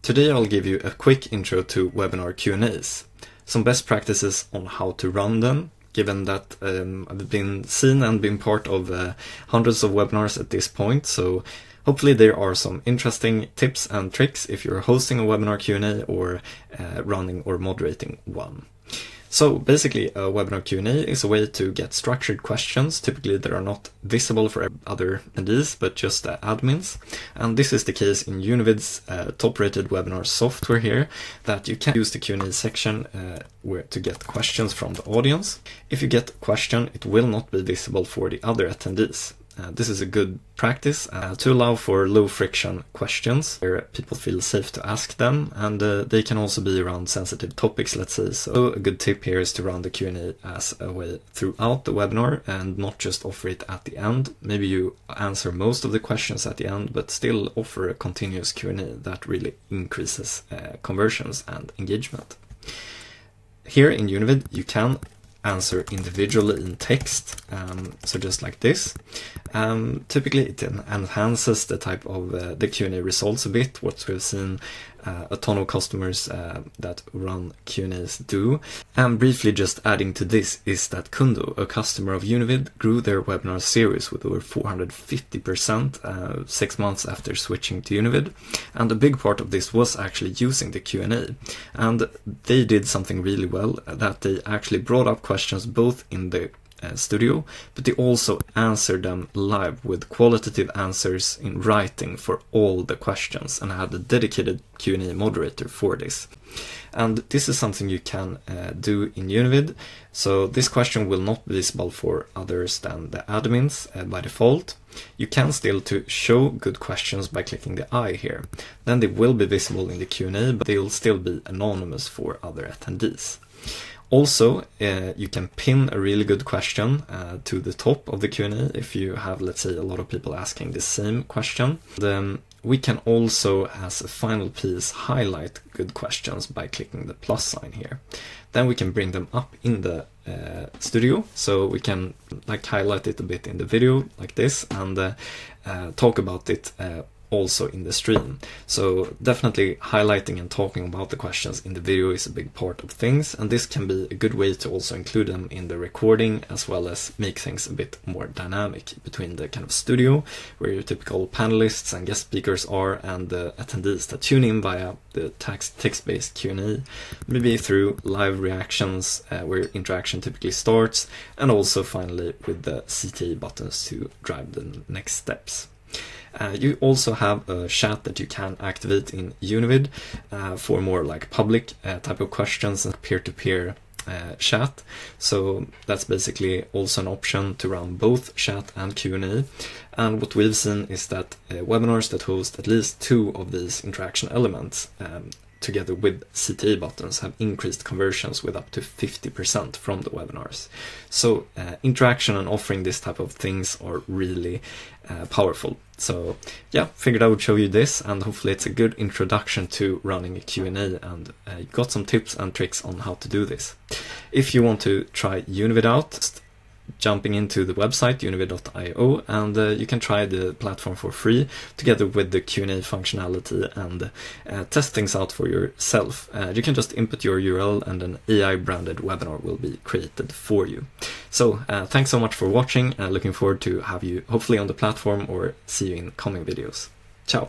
Today I'll give you a quick intro to webinar Q&As, some best practices on how to run them, given that I've been seen and been part of hundreds of webinars at this point, so hopefully there are some interesting tips and tricks if you're hosting a webinar Q&A or running or moderating one. So basically a webinar Q&A is a way to get structured questions, typically that are not visible for other attendees but just admins. And this is the case in Univid's top-rated webinar software here, that you can use the Q&A section to get questions from the audience. If you get a question, it will not be visible for the other attendees. This is a good practice to allow for low-friction questions where people feel safe to ask them, and they can also be around sensitive topics, let's say. So a good tip here is to run the Q&A as a way throughout the webinar and not just offer it at the end. Maybe you answer most of the questions at the end, but still offer a continuous Q&A that really increases conversions and engagement. Here in Univid, you can answer individually in text, so just like this. Typically it enhances the type of the Q&A results a bit, what we've seen a ton of customers that run Q&As do. And briefly just adding to this is that Kundo, a customer of Univid, grew their webinar series with over 450% 6 months after switching to Univid. And a big part of this was actually using the Q&A. And they did something really well, that they actually brought up questions both in the studio, but they also answered them live with qualitative answers in writing for all the questions, and had a dedicated Q&A moderator for this. And this is something you can do in Univid, so this question will not be visible for others than the admins by default. You can still show good questions by clicking the eye here. Then they will be visible in the Q&A, but they will still be anonymous for other attendees. Also, you can pin a really good question to the top of the Q&A if you have, let's say, a lot of people asking the same question. Then we can also, as a final piece, highlight good questions by clicking the plus sign here. Then we can bring them up in the studio, so we can highlight it a bit in the video like this, and talk about it also in the stream. So definitely highlighting and talking about the questions in the video is a big part of things, and this can be a good way to also include them in the recording, as well as make things a bit more dynamic between the kind of studio where your typical panelists and guest speakers are, and the attendees that tune in via the text-based Q&A, maybe through live reactions where interaction typically starts, and also finally with the CTA buttons to drive the next steps. You also have a chat that you can activate in Univid for more public type of questions and peer-to-peer chat. So that's basically also an option to run both chat and Q&A. And what we've seen is that webinars that host at least 2 of these interaction elements together with CTA buttons have increased conversions with up to 50% from the webinars. So interaction and offering this type of things are really powerful. So yeah, figured I would show you this, and hopefully it's a good introduction to running a Q&A, and you got some tips and tricks on how to do this. If you want to try Univid out, jumping into the website univid.io, and you can try the platform for free together with the Q&A functionality, and test things out for yourself. You can just input your URL and an AI branded webinar will be created for you. So thanks so much for watching, looking forward to have you hopefully on the platform or see you in coming videos. Ciao!